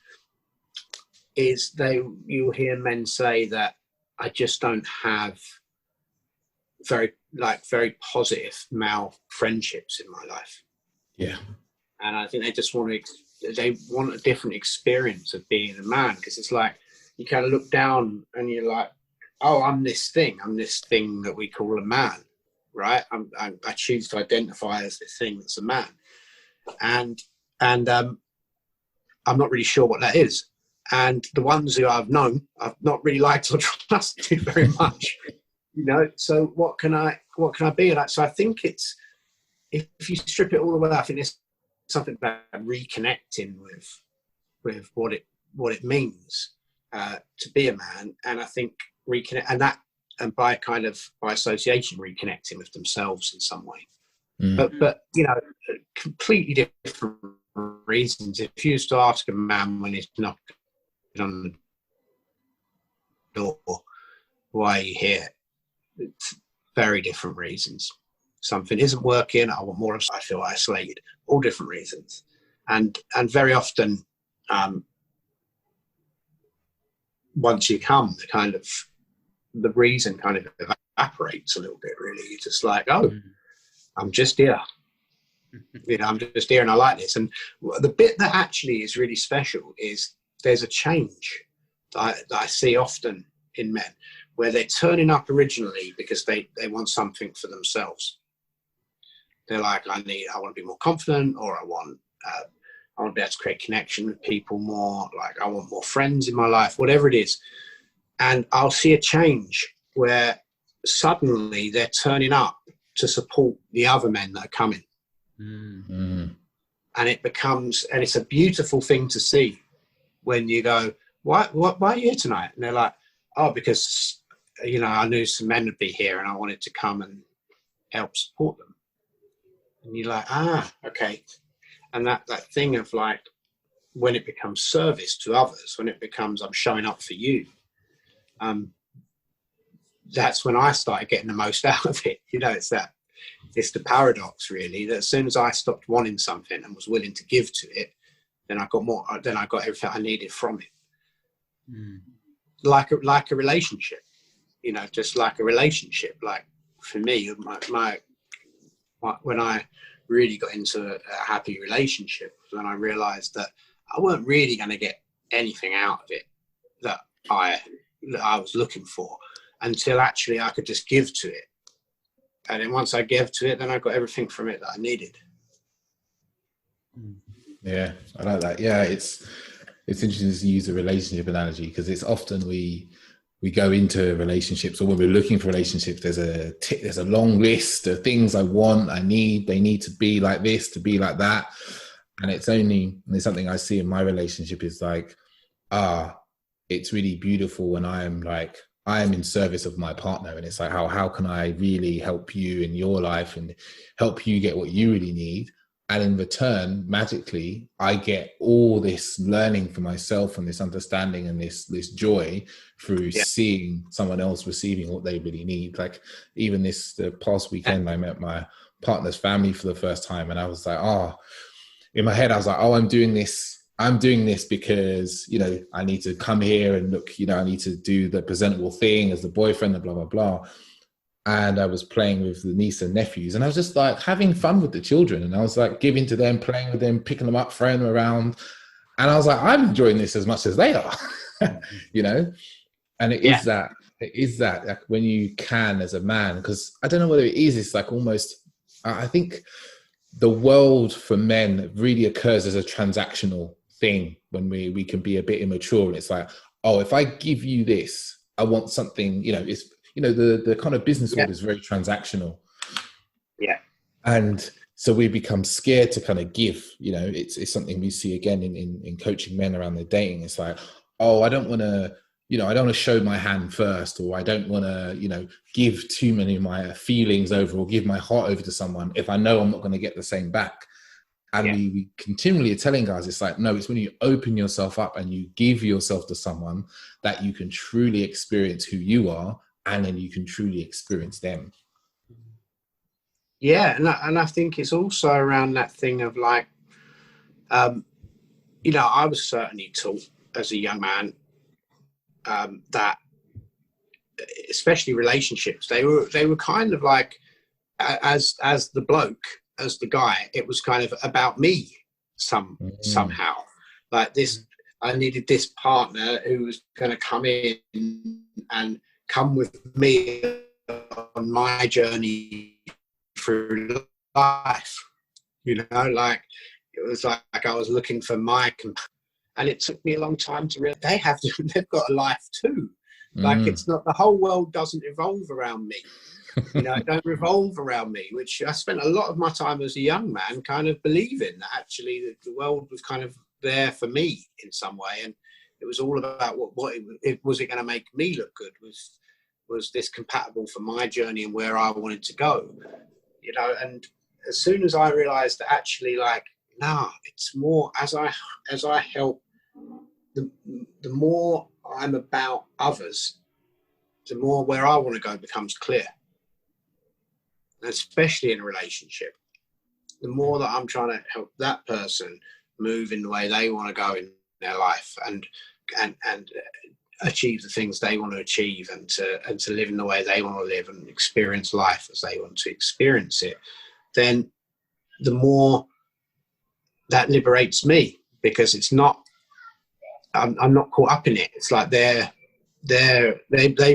you'll hear men say that I just don't have very positive male friendships in my life. Yeah. And I think they want a different experience of being a man, because it's like you kind of look down and you're like, oh, I'm this thing that we call a man, right? I choose to identify as this thing that's a man, and I'm not really sure what that is. And the ones who I've known, I've not really liked or trusted very much. So what can I be like? So I think it's, if you strip it all away, I think it's something about reconnecting with what it means to be a man. And I think and by association, reconnecting with themselves in some way. But completely different reasons. If you used to ask a man when he's knocking on the door, why are you here? It's very different reasons. Something isn't working. I want more. I feel isolated. All different reasons, and very often once you come, the reason kind of evaporates a little bit, really. You're just like, oh, I'm just here. I'm just here and I like this. And the bit that actually is really special is there's a change that I see often in men where they're turning up originally because they want something for themselves. They're like, I want to be more confident, or I want to be able to create connection with people more. Like, I want more friends in my life, whatever it is. And I'll see a change where suddenly they're turning up to support the other men that are coming. Mm-hmm. And it's a beautiful thing to see when you go, why are you here tonight? And they're like, oh, because, I knew some men would be here and I wanted to come and help support them. And you're like, okay. And that thing of like, when it becomes service to others, when it becomes, I'm showing up for you, that's when I started getting the most out of it. It's the paradox, really, that as soon as I stopped wanting something and was willing to give to it, then I got everything I needed from it. Like a relationship, just like a relationship. Like for me, when I really got into a happy relationship, when I realized that I weren't really going to get anything out of it that I was looking for, until actually I could just give to it. And then once I gave to it, then I got everything from it that I needed. Yeah, I like that. Yeah, it's interesting to use a relationship analogy, because it's often we go into relationships, or when we're looking for relationships, there's a long list of things I want, I need. They need to be like this, to be like that, and it's something I see in my relationship is like, it's really beautiful when I am in service of my partner, and it's like, how can I really help you in your life and help you get what you really need? And in return, magically, I get all this learning for myself and this understanding and this joy through seeing someone else receiving what they really need. Like even the past weekend, I met my partner's family for the first time, and I was like, in my head, I was like, I'm doing this because, I need to come here and look, I need to do the presentable thing as the boyfriend and blah, blah, blah. And I was playing with the niece and nephews, and I was just like having fun with the children. And I was like giving to them, playing with them, picking them up, throwing them around. And I was like, I'm enjoying this as much as they are, And it is that like, when you can as a man, because I don't know whether it is, it's like almost, I think the world for men really occurs as a transactional thing when we can be a bit immature, and it's like, if I give you this, I want something, it's, the kind of business world is very transactional. Yeah. And so we become scared to kind of give, it's something we see again in coaching men around their dating. It's like, I don't want to, I don't want to show my hand first, or I don't want to, give too many of my feelings over or give my heart over to someone if I know I'm not going to get the same back. And we continually are telling guys, it's like, no, it's when you open yourself up and you give yourself to someone that you can truly experience who you are, and then you can truly experience them. Yeah, and I think it's also around that thing of like, I was certainly taught as a young man that, especially relationships, they were kind of like, as the bloke, as the guy, it was kind of about me somehow. Like this, I needed this partner who was going to come in and come with me on my journey through life. Like it was like I was looking for and it took me a long time to realize they've got a life too. Like it's not, the whole world doesn't revolve around me. It don't revolve around me, which I spent a lot of my time as a young man kind of believing that actually the world was kind of there for me in some way, and it was all about what was it going to make me look good? Was this compatible for my journey and where I wanted to go? And as soon as I realized that actually, like, it's more as I help, the more I'm about others, the more where I want to go becomes clear. And especially in a relationship, the more that I'm trying to help that person move in the way they want to go in their life and achieve the things they want to achieve, and to live in the way they want to live and experience life as they want to experience it, then the more that liberates me, because it's not, I'm not caught up in it. It's like they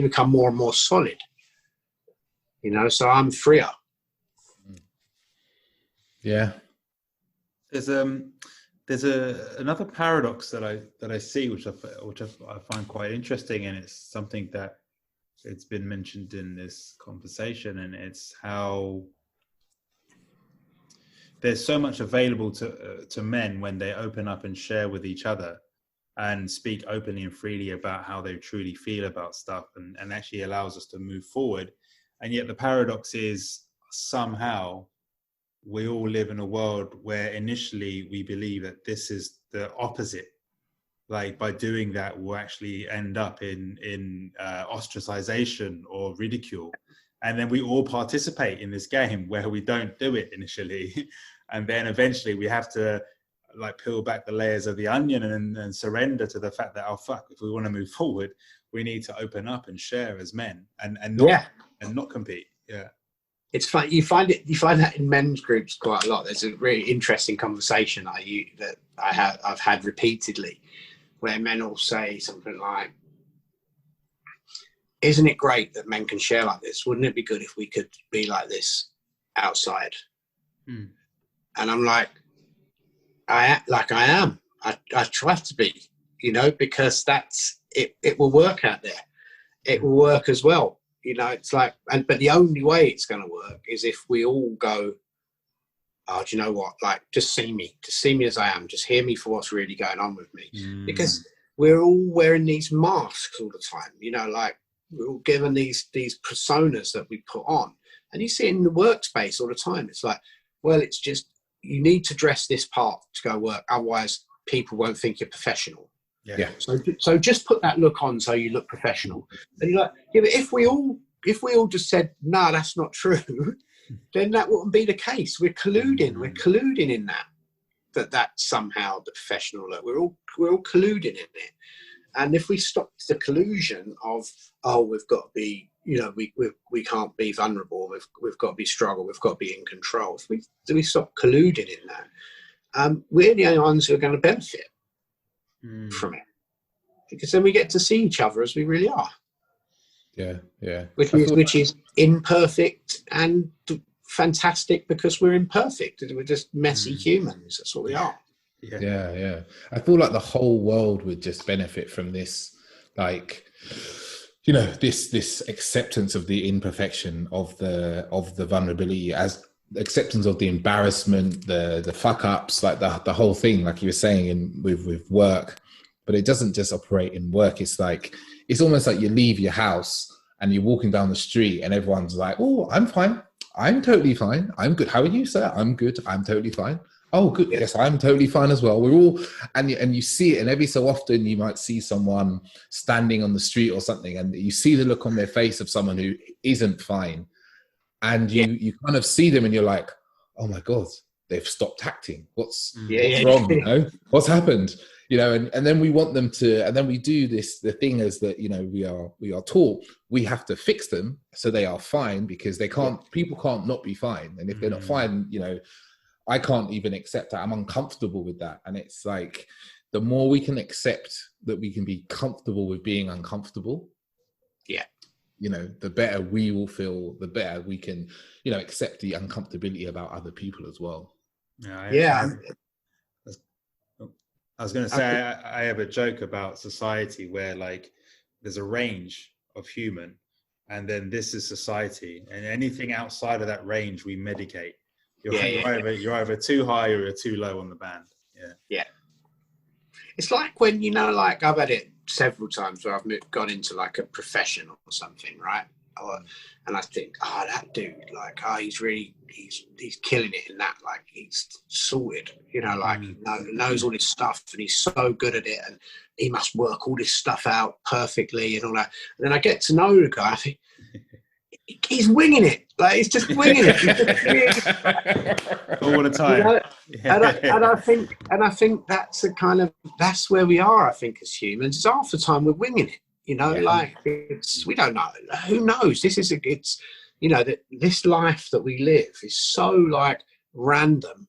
become more and more solid, so I'm freer. Yeah. There's another paradox that I see, which I find quite interesting, and it's something that it's been mentioned in this conversation, and it's how there's so much available to men when they open up and share with each other and speak openly and freely about how they truly feel about stuff, and actually allows us to move forward. And yet the paradox is, somehow we all live in a world where initially we believe that this is the opposite. Like, by doing that, we'll actually end up in ostracization or ridicule. And then we all participate in this game where we don't do it initially. And then eventually we have to peel back the layers of the onion and surrender to the fact that, oh fuck, if we want to move forward, we need to open up and share as men and not compete. Yeah. It's fun. You find that in men's groups quite a lot. There's a really interesting conversation I've had repeatedly, where men will say something like, "Isn't it great that men can share like this? Wouldn't it be good if we could be like this outside?" And I'm like, I am. I try to be, because that's it. It will work out there. It will work as well. It's like, but the only way it's going to work is if we all go, "Oh, do you know what? Like, just see me as I am. Just hear me for what's really going on with me." Because we're all wearing these masks all the time. We're all given these personas that we put on, and you see it in the workspace all the time. It's like, well, it's just, you need to dress this part to go work, otherwise people won't think you're professional. Yeah. So just put that look on so you look professional. And you're like, yeah, but if we all just said, "No, that's not true," then that wouldn't be the case. We're colluding in that's somehow the professional look. We're all colluding in it. And if we stop the collusion of, oh, we've got to be, we can't be vulnerable, we've got to be strong, we've got to be in control. If we stop colluding in that, we're the only ones who are going to benefit from it, because then we get to see each other as we really are. Yeah. Which is imperfect and fantastic, because we're imperfect. We're just messy humans. That's what we are. Yeah. I feel like the whole world would just benefit from this, this acceptance of the imperfection, of the vulnerability, as acceptance of the embarrassment, the fuck ups, like the whole thing, like you were saying, with work. But it doesn't just operate in work. It's almost like you leave your house and you're walking down the street and everyone's like, "Oh, I'm fine. I'm totally fine. I'm good. How are you, sir?" "I'm good. I'm totally fine." "Oh, good. Yes, I'm totally fine as well." We're all, and you see it, and every so often you might see someone standing on the street or something, and you see the look on their face of someone who isn't fine, and you kind of see them, and you're like, "Oh my God, they've stopped acting. What's wrong? What's happened?" And then we want them to, and then we do the thing is that, we are taught we have to fix them so they are fine, because people can't not be fine. And if they're not fine, I can't even accept that. I'm uncomfortable with that. And it's like, the more we can accept that we can be comfortable with being uncomfortable, the better we will feel, the better we can, accept the uncomfortability about other people as well. I was going to say, I have a joke about society where there's a range of human, and then this is society, and anything outside of that range we medicate. You're either too high or you're too low on the band. Yeah. It's like when, I've had it several times where I've gone into a profession or something, right? And I think, "Oh, that dude, he's killing it in that, he's sorted, he knows all this stuff, and he's so good at it, and he must work all this stuff out perfectly and all that." And then I get to know the guy, I think, he's winging it. Like he's just winging it. He's just really, All the time. you know? And I think that's a kind of, that's where we are. I think as humans, it's half the time we're winging it. You know, like we don't know. Who knows? It's you know, that this life that we live is so like random.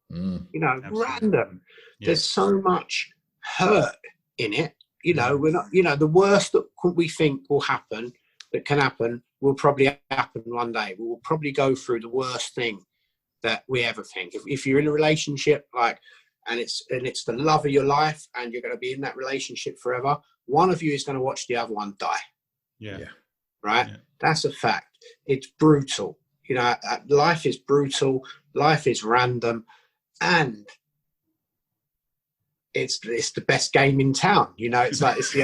You know, Absolutely. random. Yeah. There's so much hurt in it. You know, we're not. You know, the worst that we think will happen, that can happen, will probably happen one day. We will probably go through the worst thing that we ever think. If you're in a relationship, like, and it's the love of your life, and you're going to be in that relationship forever, one of you is going to watch the other one die. Yeah. Right. Yeah. That's a fact. It's brutal. You know, life is brutal. Life is random, and it's the best game in town. You know, it's like it's the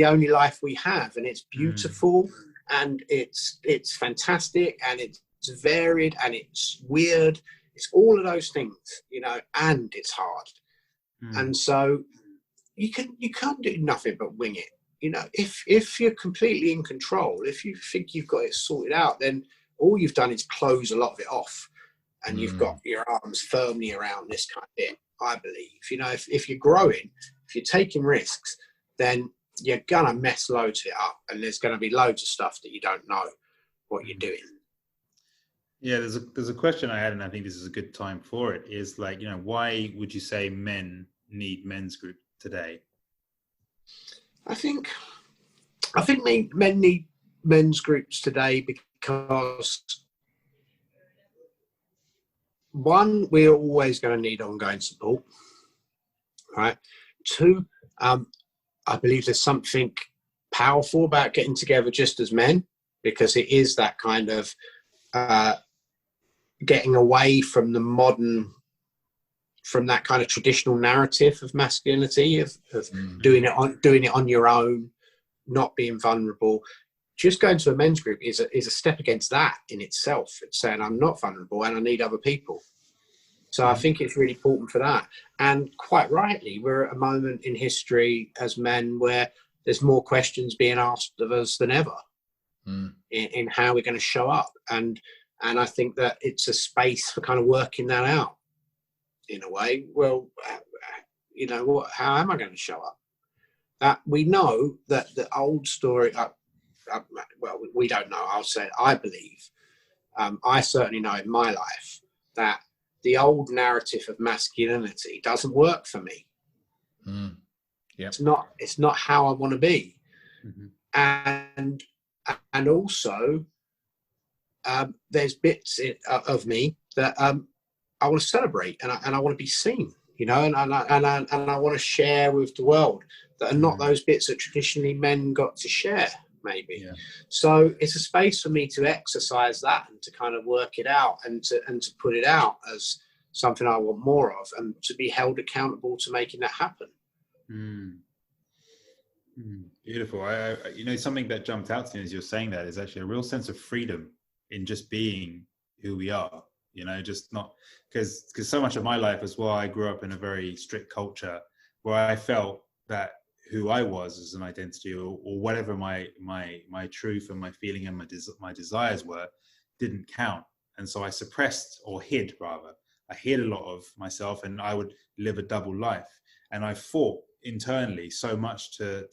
only life we have, and it's beautiful, and it's fantastic, and it's varied, and it's weird. It's all of those things, you know, and it's hard. And so you can't do nothing but wing it. You know, if you're completely in control, if you think you've got it sorted out, then all you've done is close a lot of it off, and you've got your arms firmly around this kind of thing. I believe, you know, if you're growing, if you're taking risks, then you're gonna mess loads of it up, and there's gonna be loads of stuff that you don't know what you're doing. Yeah, there's a question I had, and I think this is a good time for it. Is like, you know, why would you say men need men's group today? I think men need men's groups today because, one, we're always going to need ongoing support, right? Two, I believe there's something powerful about getting together just as men, because it is that kind of getting away from from that kind of traditional narrative of masculinity, of doing it on your own, not being vulnerable. Just going to a men's group is a step against that in itself. It's saying I'm not vulnerable and I need other people. So I think it's really important for that. And quite rightly, we're at a moment in history as men where there's more questions being asked of us than ever in how we're going to show up. And I think that it's a space for kind of working that out in a way. Well, you know, how am I going to show up? We know that the old story, well, we don't know. I'll say, I believe, I certainly know in my life that the old narrative of masculinity doesn't work for me. It's not how I want to be. And also, there's bits of me that I want to celebrate, and I want to be seen, you know, and I want to share with the world that are not those bits that traditionally men got to share, maybe. Yeah. So it's a space for me to exercise that and to kind of work it out and to put it out as something I want more of, and to be held accountable to making that happen. Beautiful. I you know, something that jumped out to me as you're saying that is actually a real sense of freedom in just being who we are. You know, just not because so much of my life as well, I grew up in a very strict culture where I felt that who I was as an identity, or whatever my truth and my feeling and my desires were, didn't count. And so I suppressed, or hid rather. I hid a lot of myself, and I would live a double life. And I fought internally so much to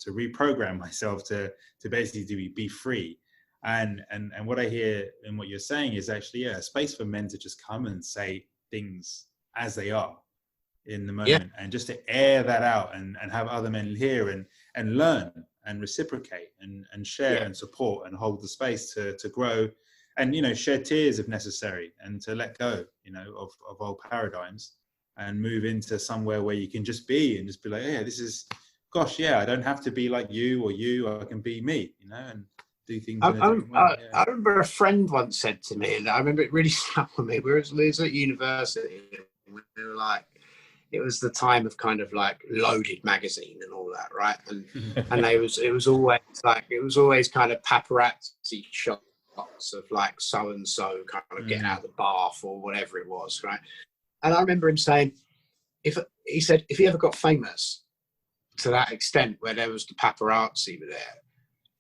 reprogram myself to basically be free. And what I hear in what you're saying is actually, a space for men to just come and say things as they are in the moment, and just to air that out and have other men hear and learn and reciprocate and share and support and hold the space to grow, and, you know, shed tears if necessary, and to let go, you know, of old paradigms and move into somewhere where you can just be and just be like, yeah, this is, gosh, yeah, I don't have to be like you, I can be me, you know, and do things in a different way. I remember a friend once said to me, and I remember it really stuck with me. We was at university, and we were like, it was the time of kind of like Loaded magazine and all that, right? And it was always kind of paparazzi shots of like so and so kind of getting out of the bath or whatever it was, right? And I remember him saying, if he ever got famous to that extent where there was the paparazzi there,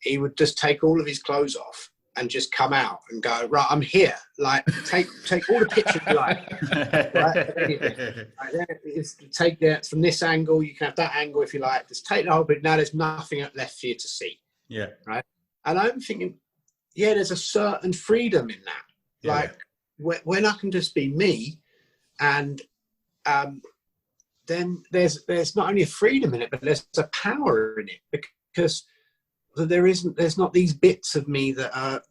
he would just take all of his clothes off and just come out and go, right, I'm here. Like, take all the pictures you like. Right? Take that from this angle. You can have that angle if you like. Just take the whole bit. Now there's nothing left for you to see. Yeah. Right. And I'm thinking, yeah, there's a certain freedom in that. Yeah. Like when I can just be me, and then there's not only a freedom in it, but there's a power in it, because there's not these bits of me that have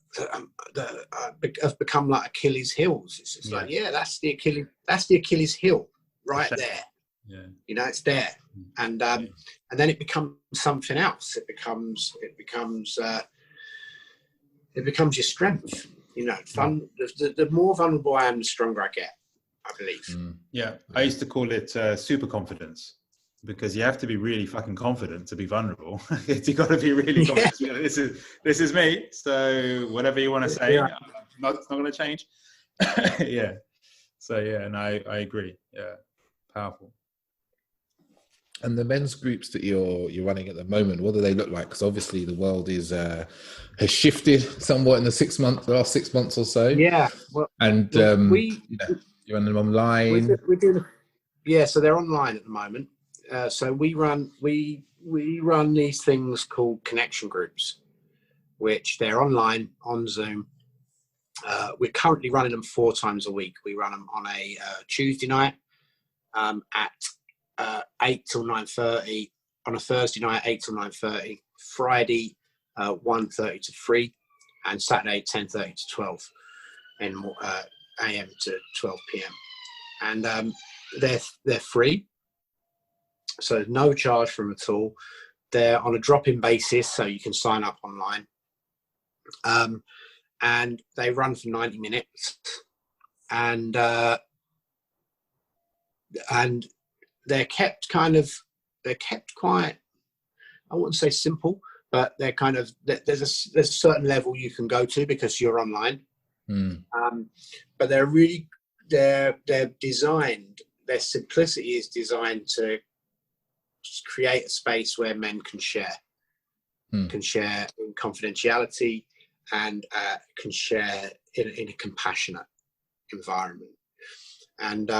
become like Achilles heels. It's just like, yeah, that's the Achilles heel right there. Yeah. You know, it's there. And then it becomes something else. It becomes your strength. You know, the more vulnerable I am, the stronger I get, I believe. Yeah. I used to call it super confidence, because you have to be really fucking confident to be vulnerable. You got to be really confident. Yeah. This is me. So whatever you want to say, it's not going to change. Yeah. So yeah, and I agree. Yeah. Powerful. And the men's groups that you're running at the moment, what do they look like? Because obviously the world has shifted somewhat in the last 6 months or so. Yeah. Well, and you're running them online. We're doing so they're online at the moment. So we run these things called connection groups, which they're online on Zoom. We're currently running them 4 times a week. We run them on a Tuesday night at 8 till 9:30, on a Thursday night 8 till 9:30, Friday 1:30 to 3, and Saturday 10:30 to 12 a.m. to 12 p.m. And they're free. So no charge for them at all. They're on a drop-in basis, so you can sign up online. And they run for 90 minutes. And they're kept quite, I wouldn't say simple, but they're kind of, there's a certain level you can go to because you're online. But they're designed, their simplicity is designed to create a space where men can share in confidentiality, and can share in a compassionate environment. And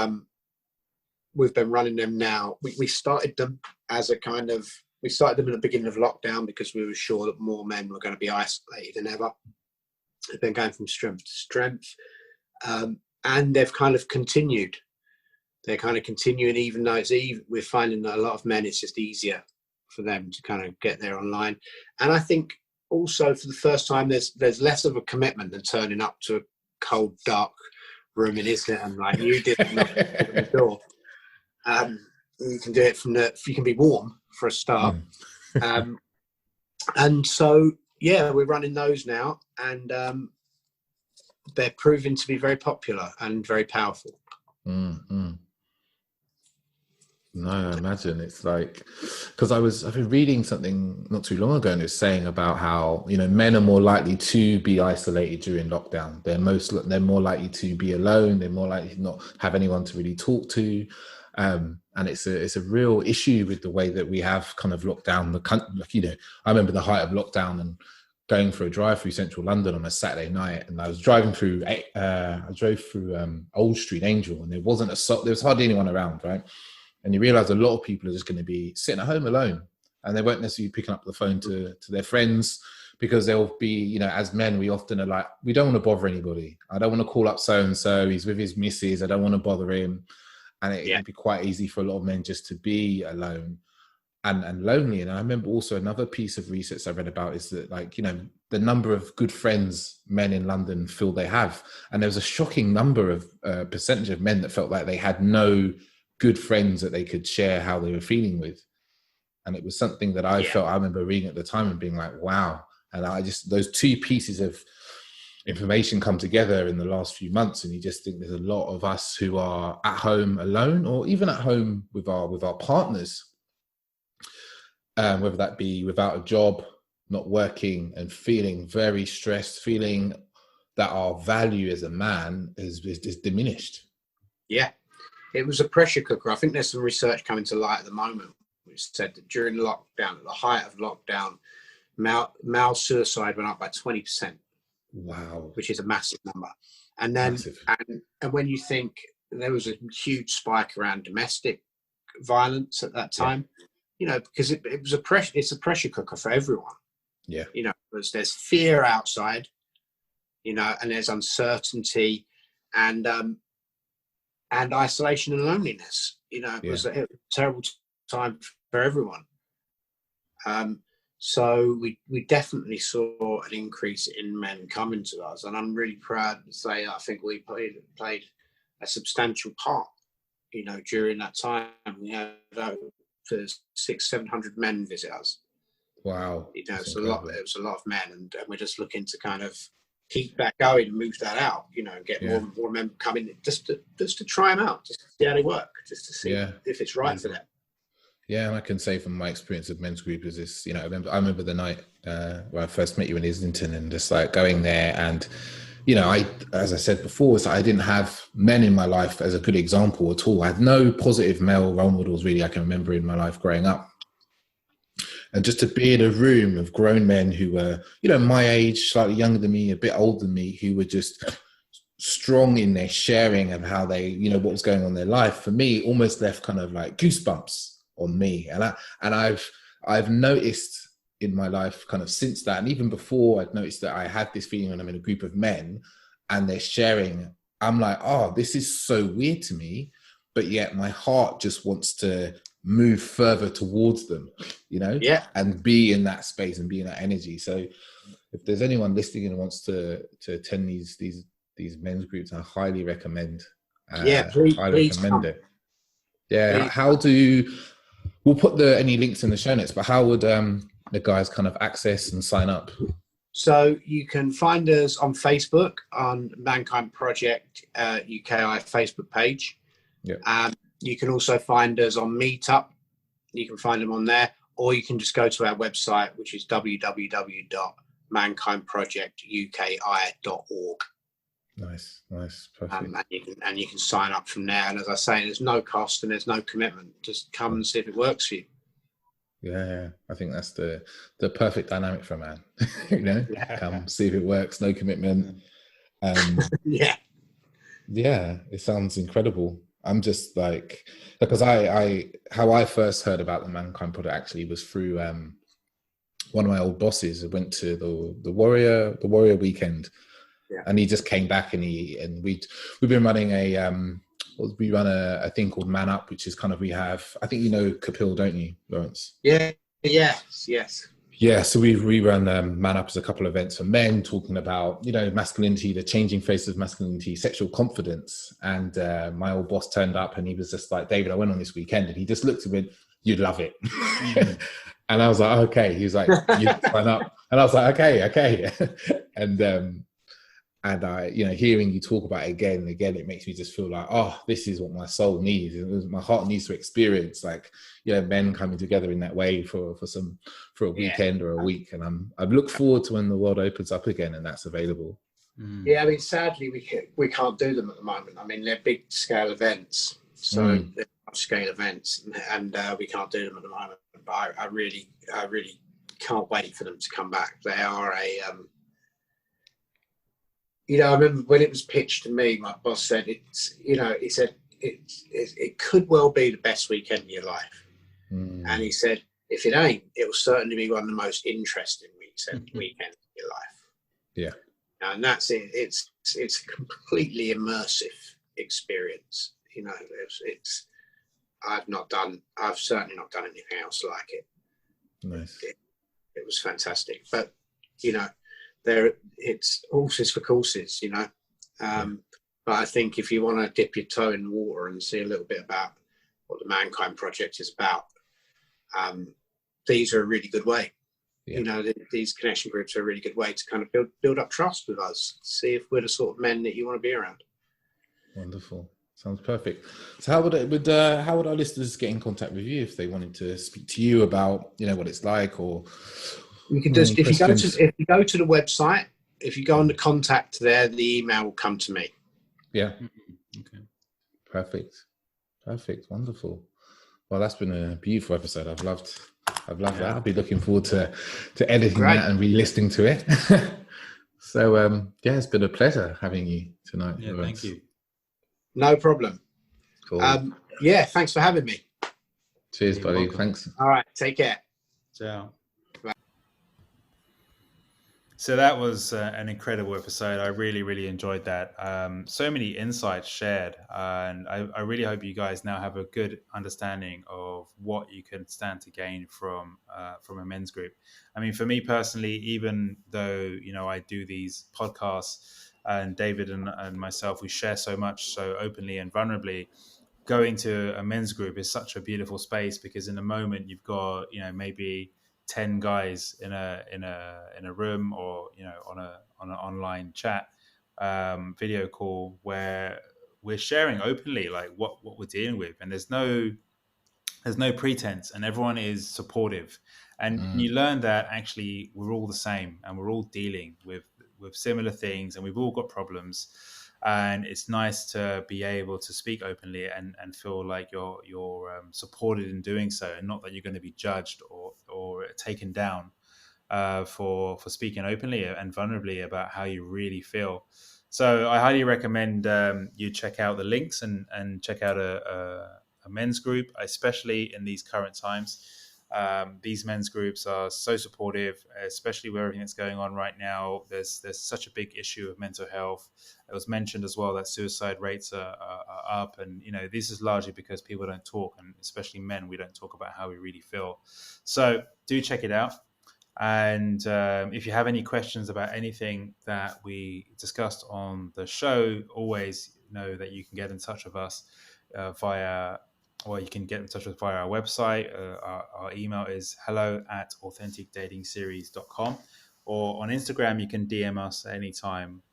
we've been running them now. We started them at the beginning of lockdown because we were sure that more men were going to be isolated than ever. They've been going from strength to strength, and they've kind of continued. They're kind of continuing, even though we're finding that a lot of men, it's just easier for them to kind of get there online. And I think also for the first time, there's less of a commitment than turning up to a cold, dark room in Islington like you did at the door. You can do it you can be warm for a start. And so, yeah, we're running those now, and they're proving to be very popular and very powerful. No, I imagine it's like, because I've been reading something not too long ago, and it's saying about how, you know, men are more likely to be isolated during lockdown. They're more likely to be alone. They're more likely to not have anyone to really talk to. And it's a real issue with the way that we have kind of locked down the country. Like, you know, I remember the height of lockdown and going for a drive through central London on a Saturday night, and I was driving through. I drove through Old Street, Angel, and there was hardly anyone around, right? And you realise a lot of people are just going to be sitting at home alone, and they won't necessarily be picking up the phone to their friends, because they'll be, you know, as men, we often are like, we don't want to bother anybody. I don't want to call up so-and-so, he's with his missus, I don't want to bother him. And it'd be quite easy for a lot of men just to be alone and lonely. And I remember also another piece of research I read about is that, like, you know, the number of good friends men in London feel they have. And there was a shocking number of percentage of men that felt like they had no good friends that they could share how they were feeling with. And it was something that I remember reading at the time and being like, wow. And those two pieces of information come together in the last few months, and you just think there's a lot of us who are at home alone, or even at home with our partners, whether that be without a job, not working, and feeling very stressed, feeling that our value as a man is diminished. Yeah. It was a pressure cooker. I think there's some research coming to light at the moment which said that during lockdown, at the height of lockdown, male suicide went up by 20%. Wow. which is a massive number. And then, Massive. and when you think there was a huge spike around domestic violence at that time, you know, because it was it's a pressure cooker for everyone. Yeah. You know, because there's fear outside, you know, and there's uncertainty and isolation and loneliness. You know, it was a terrible time for everyone. So we definitely saw an increase in men coming to us, and I'm really proud to say I think we played a substantial part. You know, during that time, we had over 600-700 men visit us. Wow. You know, That's it was a lot of men, and we're just looking to kind of keep that going and move that out. You know, and get more men coming just to try them out, just to see how they work, just to see if it's right for them. Yeah, and I can say from my experience of men's group is this, you know, I remember the night where I first met you in Islington, and just like going there, and, you know, as I said before, so I didn't have men in my life as a good example at all. I had no positive male role models really I can remember in my life growing up. And just to be in a room of grown men who were, you know, my age, slightly younger than me, a bit older than me, who were just strong in their sharing of how they, you know, what was going on in their life, for me, almost left kind of like goosebumps on me. And I've noticed in my life kind of since that, and even before, I'd noticed that I had this feeling when I'm in a group of men and they're sharing, I'm like, oh, this is so weird to me, but yet my heart just wants to move further towards them, you know, and be in that space and be in that energy. So if there's anyone listening and wants to attend these men's groups, I highly recommend. Please recommend it. Yeah, please. We'll put any links in the show notes, but how would the guys kind of access and sign up? So you can find us on Facebook on Mankind Project UKI Facebook page. Yeah. You can also find us on Meetup. You can find them on there, or you can just go to our website, which is www.mankindprojectuki.org. Nice, perfect. And you can sign up from there. And as I say, there's no cost and there's no commitment. Just come and see if it works for you. Yeah, I think that's the perfect dynamic for a man. You know, come see if it works, no commitment. Yeah, it sounds incredible. I'm just like, because how I first heard about the Mankind Project actually was through one of my old bosses. I went to the Warrior weekend, and he just came back and we've been running we run a thing called Man Up, which is kind of, I think you know Kapil, don't you, Lawrence? Yes. Yeah, so we run Man Up as a couple of events for men, talking about, you know, masculinity, the changing face of masculinity, sexual confidence. And my old boss turned up and he was just like, David, I went on this weekend, and he just looked at me, you'd love it. And I was like, okay. He was like, you sign up. And I was like, okay. And I, you know, hearing you talk about it again and again, it makes me just feel like, oh, this is what my soul needs. My heart needs to experience, like, you know, men coming together in that way for a weekend or a week. And I look forward to when the world opens up again and that's available. Yeah, I mean, sadly, we can't do them at the moment. I mean, they're big scale events, so they're large scale events, and we can't do them at the moment. But I really can't wait for them to come back. They are you know, I remember when it was pitched to me, my boss said, he said, it could well be the best weekend of your life. And he said, if it ain't, it will certainly be one of the most interesting weekends of your life. Yeah. And that's it. It's a completely immersive experience. You know, I've certainly not done anything else like it. Nice. It was fantastic. But, you know, it's horses for courses, you know. But I think if you want to dip your toe in the water and see a little bit about what the Mankind Project is about, these are a really good way. You know, these connection groups are a really good way to kind of build up trust with us, see if we're the sort of men that you want to be around. Wonderful. Sounds perfect. So how would our listeners get in contact with you if they wanted to speak to you about, you know, what it's like, or you can just, if you go to the website, if you go on the contact there, the email will come to me. Yeah. Okay. Perfect. Wonderful. Well, that's been a beautiful episode. I've loved that. I'll be looking forward to editing that and re-listening to it. So yeah, it's been a pleasure having you tonight. Yeah, Lawrence. thank you. No problem. Cool. Yeah, thanks for having me. Cheers, You're buddy. welcome. Thanks. All right, take care. Ciao. So that was an incredible episode. I really, really enjoyed that. So many insights shared, and I really hope you guys now have a good understanding of what you can stand to gain from a men's group. I mean, for me personally, even though I do these podcasts, and David and myself, we share so much, so openly and vulnerably. Going to a men's group is such a beautiful space because in a moment you've got maybe 10 guys in a room, or on an online chat, video call, where we're sharing openly like what we're dealing with, and there's no pretense, and everyone is supportive, and you learn that actually we're all the same, and we're all dealing with similar things, and we've all got problems, and it's nice to be able to speak openly and feel like you're supported in doing so, and not that you're going to be judged or taken down for speaking openly and vulnerably about how you really feel. So I highly recommend you check out the links and check out a men's group, especially in these current times. These men's groups are so supportive, especially with everything that's going on right now. There's such a big issue of mental health. It was mentioned as well that suicide rates are up, and this is largely because people don't talk, and especially men, we don't talk about how we really feel. So do check it out. And if you have any questions about anything that we discussed on the show, always know that you can get in touch with us you can get in touch with via our website. Our email is hello@authenticdatingseries.com, or on Instagram you can DM us at any time,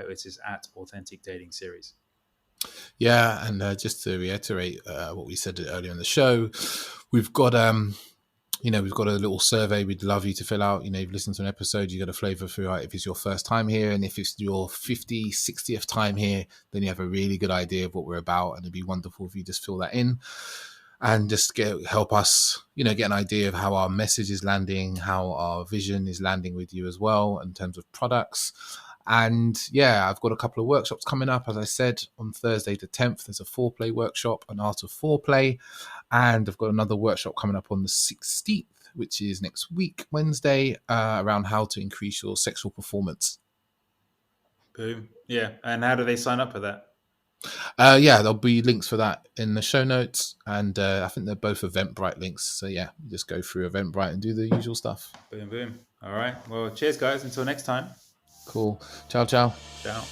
which is @authenticdatingseries. Yeah, and just to reiterate what we said earlier in the show, we've got we've got a little survey we'd love you to fill out. You've listened to an episode, you got a flavor for it if it's your first time here, and if it's your 60th time here, then you have a really good idea of what we're about, and it'd be wonderful if you just fill that in and just help us get an idea of how our message is landing, how our vision is landing with you as well in terms of products. And yeah, I've got a couple of workshops coming up. As I said, on Thursday the 10th, there's a foreplay workshop, an art of foreplay. And I've got another workshop coming up on the 16th, which is next week, Wednesday, around how to increase your sexual performance. Boom. Yeah. And how do they sign up for that? Yeah, there'll be links for that in the show notes. And I think they're both Eventbrite links. So yeah, just go through Eventbrite and do the usual stuff. Boom, boom. All right. Well, cheers, guys. Until next time. Cool. Ciao, ciao. Ciao.